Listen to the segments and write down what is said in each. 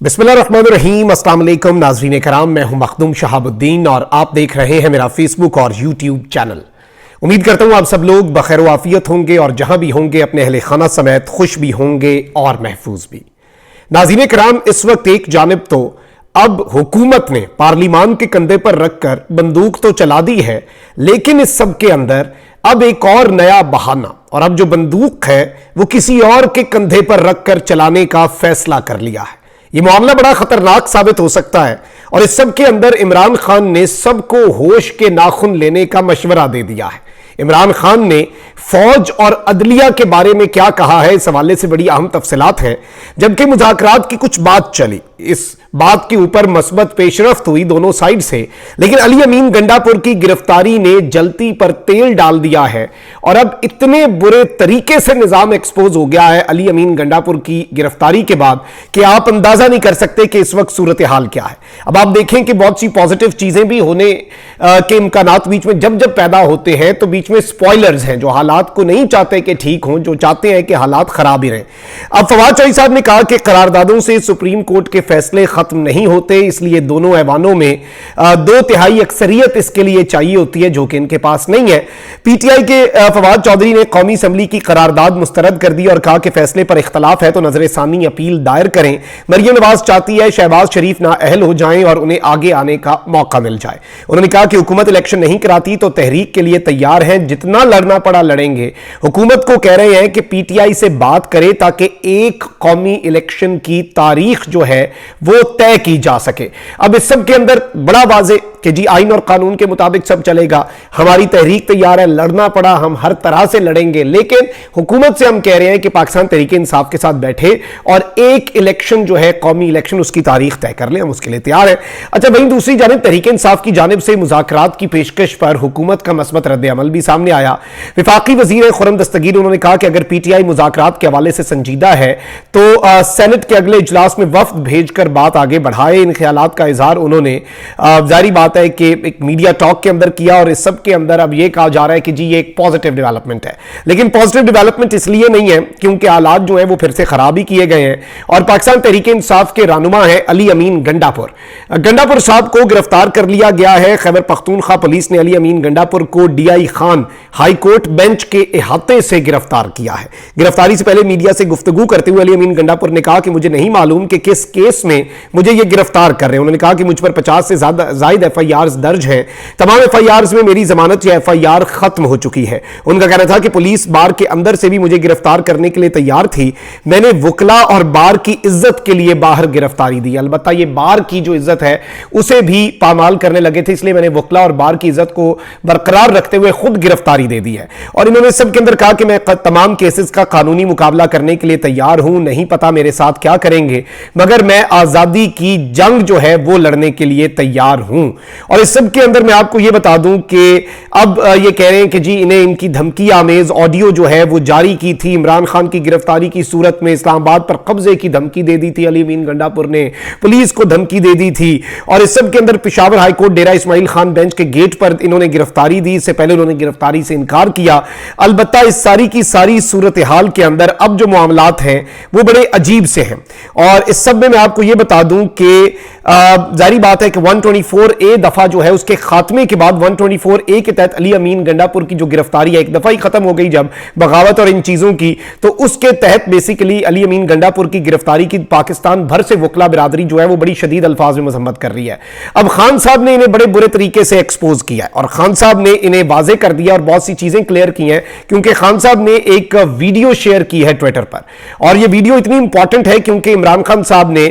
बिस्मिल्लाहिर्रहमानिर्रहीम, अस्सलाम वालेकुम नाज़रीन कराम, मैं हूं मखदूम शहाबुद्दीन और आप देख रहे हैं मेरा फेसबुक और यूट्यूब चैनल। उम्मीद करता हूं आप सब लोग बखैर व आफियत होंगे और जहां भी होंगे अपने अहले खाना समेत खुश भी होंगे और महफूज भी। नाज़रीन कराम, इस वक्त एक जानिब तो अब हुकूमत ने पार्लिमान के कंधे पर रखकर बंदूक तो चला दी है, लेकिन इस सब के अंदर अब एक और नया बहाना, और अब जो बंदूक है वो किसी और के कंधे पर रखकर चलाने का फैसला कर लिया है। यह मामला बड़ा खतरनाक साबित हो सकता है और इस सब के अंदर इमरान खान ने सबको होश के नाखून लेने का मशवरा दे दिया है। इमरान खान ने फौज और अदलिया के बारे में क्या कहा है, इस हवाले से बड़ी अहम तफसीलात हैं। जबकि मुज़ाकरात की कुछ बात चली, इस बात के ऊपर मस्बत पेशरफ्त हुई दोनों साइड से, लेकिन अली अमीन गंडापुर की गिरफ्तारी ने जलती पर तेल डाल दिया है और अब इतने बुरे तरीके से निजाम एक्सपोज हो गया है अली अमीन गंडापुर की गिरफ्तारी के बाद कि आप अंदाजा नहीं कर सकते कि इस वक्त सूरत हाल क्या है। अब आप देखें कि बहुत सी पॉजिटिव चीजें भी होने के इम्कानात बीच में जब जब पैदा होते हैं तो बीच में स्पॉयलर्स हैं जो हालात को नहीं चाहते कि ठीक हों, जो चाहते हैं कि हालात खराब ही रहें। अब फवाद चौधरी साहब ने कहा कि करारदादों से सुप्रीम कोर्ट के फैसले खत्म नहीं होते, इसलिए दोनों ऐवानों में 2/3 अक्सरियत इसके लिए चाहिए होती है, जो कि इनके पास नहीं है। पीटीआई के फवाद चौधरी ने कौमी असम्बली की करारदाद मुस्तरद कर दी और कहा कि फैसले पर इख्तलाफ है तो नजर सानी अपील दायर करें। मरियम नवाज चाहती है शहबाज शरीफ नाअहल हो जाएं और उन्हें आगे आने का मौका मिल जाए। उन्होंने कहा कि हुकूमत इलेक्शन नहीं कराती तो तहरीक के लिए तैयार है, जितना लड़ना पड़ा लड़ेंगे। हुकूमत को कह रहे हैं कि पीटीआई से बात करे ताकि एक कौमी इलेक्शन की तारीख जो है वो तय की जा सके। अब इस सब के अंदर बड़ा वाजे कि जी आइन और कानून के मुताबिक सब चलेगा, हमारी तहरीक तैयार है, लड़ना पड़ा हम हर तरह से लड़ेंगे, लेकिन हुकूमत से हम कह रहे हैं कि पाकिस्तान तहरीक इंसाफ के साथ बैठे और एक इलेक्शन जो है कौमी इलेक्शन उसकी तारीख तय कर ले, हम उसके लिए तैयार हैं। अच्छा, वहीं दूसरी जानिब तहरीक इंसाफ की जानिब से मुज़ाकरात की पेशकश पर हुकूमत का मस्बत रद्द अमल भी सामने आया। विफाकी वजीर खुर्रम दस्तगीर उन्होंने कहा कि अगर पीटीआई मुज़ाकरात के हवाले से संजीदा है तो सेनेट के अगले इजलास में वफ्द भेजकर बात आगे बढ़ाए। इन ख्यालात का इजहार उन्होंने जारी बात है कि एक मीडिया टॉक के अंदर किया और इस सब के अंदर अब यह कहा जा रहा है कि जी ये एक पॉजिटिव डेवलपमेंट है, लेकिन पॉजिटिव डेवलपमेंट इसलिए नहीं है क्योंकि हालात जो है वो फिर से खराब ही किए गए हैं। और पाकिस्तान तहरीक इंसाफ के रहनुमा है अली अमीन गंडापुर साहब को गिरफ्तार कर लिया गया है। खैबर पख्तूनख्वा पुलिस ने अली अमीन गंडापुर को DI Khan high court bench के इहाते से गिरफ्तार किया है। गिरफ्तारी से पहले मीडिया से गुफ्तगू करते हुए अली अमीन गंडापुर ने कहा कि मुझे नहीं मालूम कि किस केस में मुझे ये गिरफ्तार कर रहे हैं। उन्होंने कहा कि मुझ पर 50 से ज्यादा एफआईआर दर्ज हैं, तमाम एफआईआर में मेरी जमानत या एफआईआर खत्म हो चुकी है। उनका कहना था कि पुलिस बार के अंदर से भी मुझे गिरफ्तार करने के लिए तैयार थी, मैंने वकला और बार की इज्जत के लिए बाहर गिरफ्तारी दी। अलबत्ता ये बार की जो इज्जत है उसे भी पामाल करने लगे थे, इसलिए मैंने वकला और बार की इज्जत को बरकरार रखते हुए खुद गिरफ्तारी दे दी है। और इन्होंने सबके अंदर कहा कि मैं तमाम केसेस का कानूनी मुकाबला करने के लिए तैयार हूं, नहीं पता मेरे साथ क्या करेंगे, मगर मैं आजादी की जंग जो है वो लड़ने के लिए तैयार हूं। और इस सब के अंदर मैं आपको यह बता दूं कि अब ये कह रहे हैं कि जी इन्हें इनकी धमकी आमेज ऑडियो जो है वो जारी की थी। इमरान खान की गिरफ्तारी की सूरत में इस्लामाबाद पर कब्जे की धमकी दे दी थी अली अमीन गंडापुर ने, पुलिस को धमकी दे दी थी। और इस सब के अंदर पेशावर हाईकोर्ट डेरा इस्माइल खान बेंच के गेट पर इन्होंने गिरफ्तारी दी, इससे पहले उन्होंने गिरफ्तारी से इनकार किया। अलबत्ता इस सारी की सारी सूरत हाल के अंदर अब जो मामलात हैं वो बड़े अजीब से हैं। और इस सब में मैं आपको यह बता दूं कि जारी बात है कि 124A दफा जो है उसके खात्मे के बाद 124A के तहत अली अमीन गंडापुर की जो गिरफ्तारी है एक दफा ही खत्म हो गई जब बगावत और इन चीजों की, तो उसके तहत बेसिकली अली अमीन गंडापुर की गिरफ्तारी की पाकिस्तान भर से वकला बिरादरी जो है वो बड़ी शदीद अल्फाज में मजम्मत कर रही है। अब खान साहब ने इन्हें बड़े बुरे तरीके से एक्सपोज किया है और खान साहब ने इन्हें वाजे कर दिया और बहुत सी चीजें क्लियर की हैं, क्योंकि खान साहब ने एक वीडियो शेयर की है ट्विटर पर। और यह वीडियो इतनी इंपॉर्टेंट है क्योंकि इमरान खान साहब ने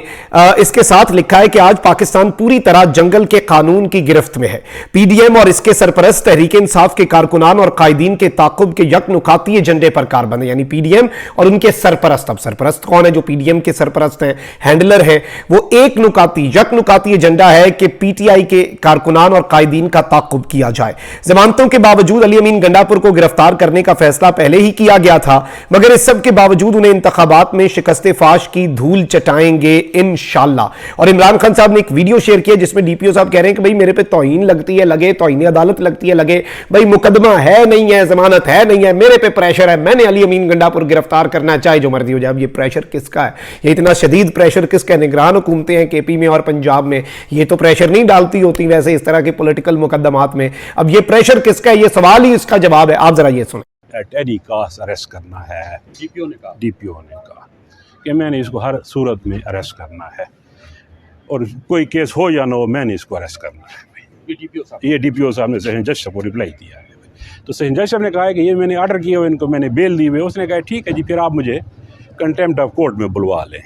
इसके साथ लिखा है कि आज पाकिस्तान पूरी तरह जंगल के कानून की गिरफ्त में है। पीडीएम और इसके सरपरस्त तहरीक इंसाफ के कारकुनान और कायदीन के ताकुब के यकनुकाती एजेंडे पर कारबंद है, यानी पीडीएम और उनके सरपरस्त। अब सरपरस्त कौन है? जो पीडीएम के सरपरस्त हैं, हैंडलर है, वो यकनुकाती एजेंडा है कि पीटीआई के कारकुनान और कायदीन का ताकुब किया जाए। जमानतों के बावजूद अली अमीन गंडापुर को गिरफ्तार करने का फैसला पहले ही किया गया था, मगर इस सब के बावजूद उन्हें इंतखाबात में शिकस्त फाश की धूल चटाएंगे इंशाअल्लाह। और इमरान खान साहब ने एक वीडियो शेयर किया जिसमें डीपीओ साहब कह रहे हैं कि भाई मेरे पे तौहीन लगती है लगे, तौहीन अदालत लगती है लगे, भाई मुकदमा है नहीं है, जमानत है नहीं है, मेरे पे प्रेशर है, मैंने अली अमीन गंडापुर गिरफ्तार करना है, चाहे जो मर्जी हो जाए। अब ये प्रेशर किसका है? ये इतना शदीद प्रेशर किसका है? निगरान हुकूमतें हैं केपी में और पंजाब में, ये तो प्रेशर नहीं डालती होती वैसे इस तरह के पॉलिटिकल मुकदमात में। अब ये प्रेशर किसका है? ये सवाल ही इसका जवाब है। आप जरा ये सुने। टेडी का अरेस्ट करना है, डीपीओ ने कहा कि मैंने इसको हर सूरत में अरेस्ट करना है, और कोई केस हो या ना हो मैंने इसको अरेस्ट करना है। ये डीपीओ साहब ने सेशन जज को रिप्लाई दिया है। तो सेशन जज साहब ने कहा है कि ये मैंने ऑर्डर किया हुआ, इनको मैंने बेल दी हुई। उसने कहा ठीक है जी, फिर आप मुझे कंटेम्प्ट ऑफ कोर्ट में बुलवा लें।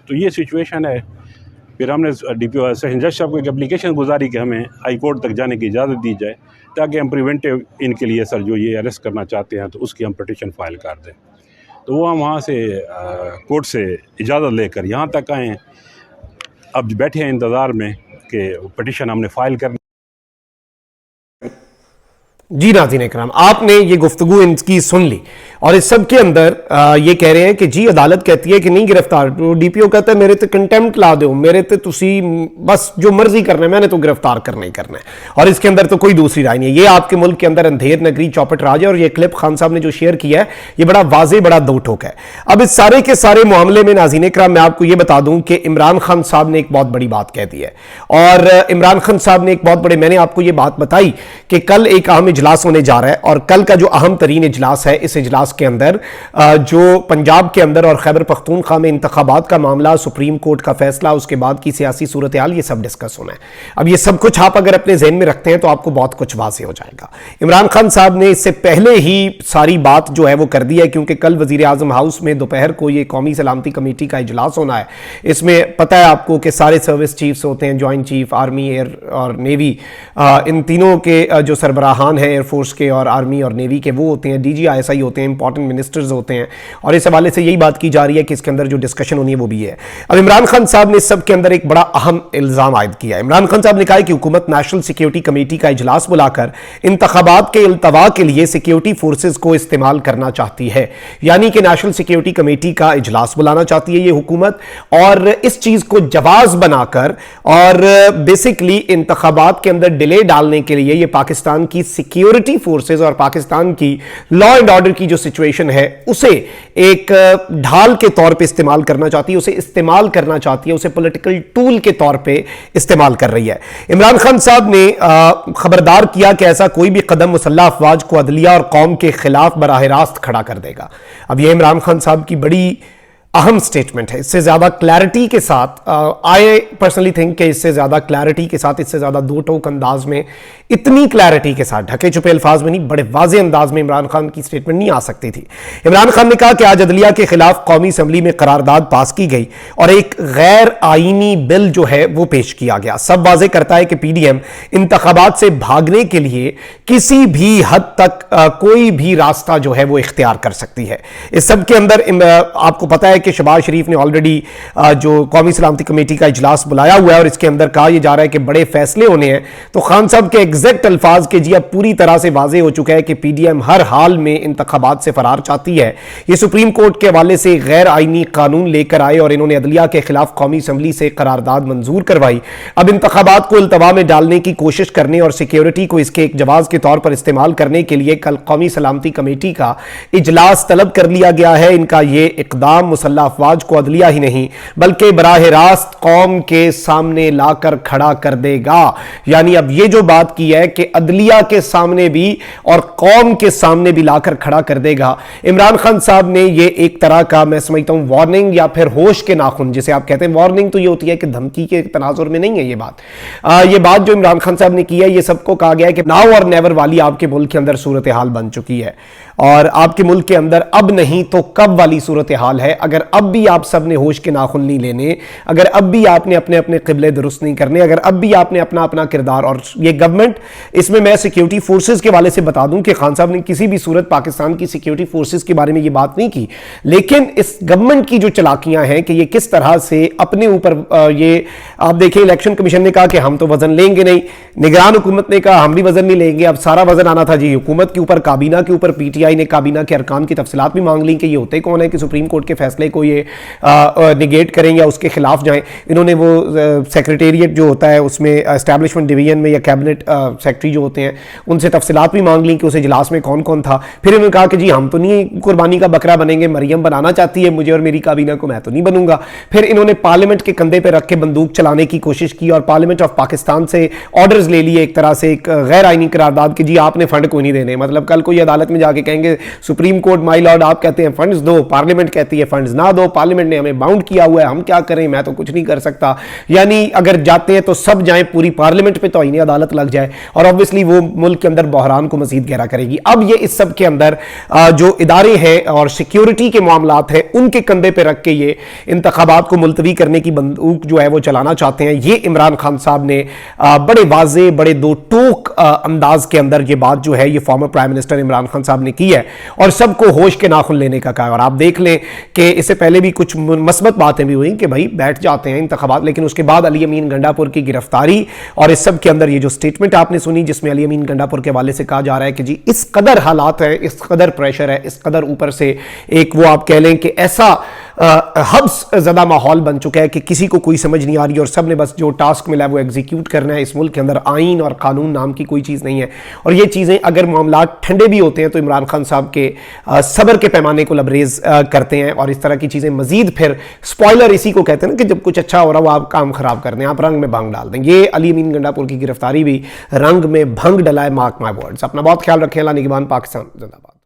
तो ये सिचुएशन है। फिर हमने डीपीओ सेशन जज साहब को एक एप्लीकेशन गुजारी कि हमें हाई कोर्ट तक जाने की इजाज़त दी जाए ताकि हम प्रिवेंटिव इनके लिए सर जो ये अरेस्ट करना चाहते हैं तो उसकी हम पिटीशन फाइल कर दें। तो वो हम वहाँ से कोर्ट से इजाज़त लेकर यहाँ तक आए। अब बैठे हैं इंतज़ार में कि पिटीशन हमने फाइल कर। जी नाज़रीन इकराम, आपने ये गुफ्तगू इनकी सुन ली और इस सब के अंदर ये कह रहे हैं कि जी अदालत कहती है कि नहीं गिरफ्तार, तो डीपीओ कहता है मेरे ते कंटेम्प्ट ला दो, मेरे ते तुसी बस जो मर्जी करना है, मैंने तो गिरफ्तार करना ही करना है। और इसके अंदर तो कोई दूसरी राय नहीं है। ये आपके मुल्क के अंदर अंधेर नगरी चौपट राज है और ये क्लिप खान साहब ने जो शेयर किया है ये बड़ा वाजे, बड़ा दो ठोक है। अब इस सारे के सारे मामले में नाज़रीन इकराम मैं आपको ये बता दूं कि इमरान खान साहब ने एक बहुत बड़ी बात कह दी है। और इमरान खान साहब ने एक बहुत बड़े, मैंने आपको ये बात बताई कि कल एक अहम इजलास होने जा रहा है और कल का जो अहम तरीन इजलास है, इस इजलास के अंदर जो पंजाब के अंदर और खैबर पख्तूनख्वा में इंतखाबात का मामला, सुप्रीम कोर्ट का फैसला, उसके बाद की सियासी सूरत हाल, ये सब डिस्कस होना है। अब ये सब कुछ आप अगर अपने जहन में रखते हैं तो आपको बहुत कुछ वाज़ेह हो जाएगा। इमरान खान साहब ने इससे पहले ही सारी बात जो है वो कर दी है, क्योंकि कल वजीर आजम हाउस में दोपहर को ये कौमी सलामती कमेटी का इजलास होना है। इसमें पता है आपको कि सारे सर्विस चीफ्स होते हैं, ज्वाइंट चीफ, आर्मी, एयर और नेवी, इन तीनों के जो सरबराहान हैं एयरफोर्स के और आर्मी और नेवी के वो होते हैं, DGISI होते हैं, इंपॉर्टेंट मिनिस्टर्स होते हैं। और इस हवाले से यही बात की जा रही है कि इसके अंदर जो डिस्कशन होनी है वो भी है। अब इमरान खान साहब ने इस सब के अंदर एक बड़ा अहम इल्जाम आयद किया है। इमरान खान साहब ने कहा है कि हुकूमत नेशनल सिक्योरिटी कमेटी का इजलास बुलाकर इंतखाबात के इल्तवा के लिए सिक्योरिटी फोर्सेज को इस्तेमाल करना चाहती है। यानी कि नेशनल सिक्योरिटी कमेटी का इजलास बुलाना चाहती है ये हुकूमत, और इस चीज को जवाज बनाकर और बेसिकली इंतखाबात के अंदर डिले डालने के लिए ये पाकिस्तान की सिक्योरिटी फोर्सेज और पाकिस्तान की लॉ एंड ऑर्डर की जो सिचुएशन है उसे एक ढाल के तौर पे इस्तेमाल करना चाहती है, उसे इस्तेमाल करना चाहती है, उसे पॉलिटिकल टूल के तौर पे इस्तेमाल कर रही है। इमरान खान साहब ने खबरदार किया कि ऐसा कोई भी कदम मुसल्लह अफवाज को अदलिया और कौम के खिलाफ बराह रास्त खड़ा कर देगा। अब यह इमरान खान साहब की बड़ी अहम स्टेटमेंट है। इससे ज्यादा क्लैरिटी के साथ आई पर्सनली थिंक कि इससे ज्यादा क्लैरिटी के साथ, इससे ज्यादा दो टोक अंदाज में, इतनी क्लैरिटी के साथ, ढके छुपे अल्फाज में नहीं, बड़े वाज़े अंदाज में इमरान खान की स्टेटमेंट नहीं आ सकती थी। इमरान खान ने कहा कि आज अदलिया के खिलाफ कौमी असम्बली में करारदाद पास की गई और एक गैर आईनी बिल जो है वो पेश किया गया। सब वाजे करता है कि PDM इंतखाबात से भागने के लिए किसी भी हद तक कोई भी रास्ता जो है वो इख्तियार कर सकती है। इस सब के अंदर आपको पता है कि शहबाज शरीफ ने ऑलरेडी जो कौमी सलामती कमेटी का इजलास बुलाया हुआ है और इसके अंदर कहा यह जा रहा है कि बड़े फैसले होने हैं। तो खान साहब के एग्जैक्ट अल्फाज के जी अब पूरी तरह से वाजे हो चुका है कि PDM हर हाल में इंतखाबात से फरार चाहती है। ये सुप्रीम कोर्ट के हवाले से गैर आईनी कानून लेकर आए और इन्होंने अदलिया के खिलाफ कौमी असम्बली से करारदाद मंजूर करवाई। अब इंतखाबात को इल्तवा में डालने की कोशिश करने और सिक्योरिटी को इसके एक जवाब के तौर पर इस्तेमाल करने के लिए कल कौमी सलामती कमेटी का इजलास तलब कर लिया गया है। इनका यह इकदाम मुसल्लह अफवाज को अदलिया ही नहीं बल्कि बराह रास्त कौम के सामने लाकर खड़ा कर देगा। यानी अब यह जो बात की है कि अदलिया के सामने भी और कौम के सामने भी लाकर खड़ा कर देगा। इमरान खान साहब ने यह एक तरह का, मैं समझता हूं, वार्निंग या फिर होश के नाखून जिसे आप कहते हैं, वार्निंग तो यह होती है कि धमकी के तनाजुर में नहीं है ये बात। ये बात जो इमरान खान साहब ने की है, ये सबको कहा गया है कि नाउ और नेवर वाली आपके मुल्क के अंदर सूरत हाल बन चुकी है और आपके मुल्क के अंदर अब नहीं तो कब वाली सूरत हाल है। अगर अब भी आप सब ने होश के नाखुन नहीं लेने, अगर अब भी आपने अपने अपने किबले दुरुस्त नहीं करने, अगर अब भी आपने अपना अपना किरदार, और ये गवर्नमेंट, इसमें मैं सिक्योरिटी फोर्सेस के वाले से बता दूं कि खान साहब ने किसी भी सूरत पाकिस्तान की सिक्योरिटी फोर्सेस के बारे में ये बात नहीं की, लेकिन इस गवर्नमेंट की जो चलाकियां हैं कि ये किस तरह से अपने ऊपर, ये आप देखिए इलेक्शन कमीशन ने कहा कि हम तो वजन लेंगे नहीं, निगरान हुकूमत ने कहा हम भी वजन नहीं लेंगे। अब सारा वजन आना था जी हुकूमत के ऊपर, काबीना के ऊपर, PTI PTI ने काबीना के अरकान की तफसीलात भी मांग ली कि ये होते कौन है कि सुप्रीम कोर्ट के फैसले को ये निगेट करें या उसके खिलाफ जाएं। इन्होंने वो सेक्रेटेरिएट जो होता है उसमें एस्टैब्लिशमेंट डिवीजन में या कैबिनेट सेक्रेटरी जो होते हैं उनसे तफसीलात भी मांग ली कि उस इजलास में कौन कौन था। फिर इन्होंने कहा कि जी हम तो नहीं कुर्बानी का बकरा बनेंगे, मरियम बनाना चाहती है मुझे और मेरी काबीना को, मैं तो नहीं बनूंगा। फिर इन्होंने पार्लियामेंट के कंधे पर रख के बंदूक चलाने की कोशिश की और पार्लियामेंट ऑफ पाकिस्तान से ऑर्डर्स ले लिए एक तरह से, एक गैर आईनी करारदाद कि जी आपने फंड कोई नहीं देने। मतलब कल कोई अदालत में जाके कहेंगे सुप्रीम कोर्ट माई लॉर्ड आप कहते हैं फंड्स दो, पार्लियामेंट कहती है फंड्स ना दो, पार्लियामेंट ने हमें बाउंड किया हुआ है, हम क्या करें, मैं तो कुछ नहीं कर सकता। यानी अगर जाते हैं तो सब जाएं, पूरी पार्लियामेंट पे तो अदालत लग जाए और ऑब्वियसली वो मुल्क के अंदर बहरान को मजीद गहरा करेगी। अब ये इस सब के अंदर जो इदारे हैं और सिक्योरिटी के मामलात हैं उनके कंधे पे रख के ये इंतखाबात को मुलतवी करने की बंदूक जो है वो चलाना चाहते हैं। ये इमरान खान साहब ने बड़े वाजे, बड़े दो टोक अंदाज के अंदर ये बात जो है ये former prime minister Imran Khan साहब ने की है और सबको होश के नाखुन लेने का कहा। और आप देख लें कि इससे पहले भी कुछ मस्बत बातें भी हुई कि भाई बैठ जाते हैं इंतखाबात, लेकिन उसके बाद अली अमीन गंडापुर की गिरफ्तारी और इस सब के अंदर ये जो स्टेटमेंट आपने सुनी जिसमें अली अमीन गंडापुर के हवाले से कहा जा रहा है कि जी इस कदर हालात है, इस कदर प्रेशर है, इस कदर ऊपर से एक वो आप कह लें कि ऐसा हब्स ज़दा माहौल बन चुका है कि किसी को कोई समझ नहीं आ रही और सब ने बस जो टास्क मिला है वो एग्जीक्यूट करना है। इस मुल्क के अंदर आइन और कानून नाम की कोई चीज़ नहीं है और ये चीज़ें अगर मामला ठंडे भी होते हैं तो इमरान खान साहब के सब्र के पैमाने को लबरेज करते हैं और इस तरह की चीज़ें मजीद फिर स्पॉइलर इसी को कहते हैं ना कि जब कुछ अच्छा हो रहा हो आप काम खराब कर दें, आप रंग में भंग डाल दें। ये अली अमीन गंडापुर की गिरफ्तारी भी रंग में भंग डला है, मार्क माई वर्ड्स। अपना बहुत ख्याल रखें। अल्लाह निगहबान, पाकिस्तान जिंदाबाद।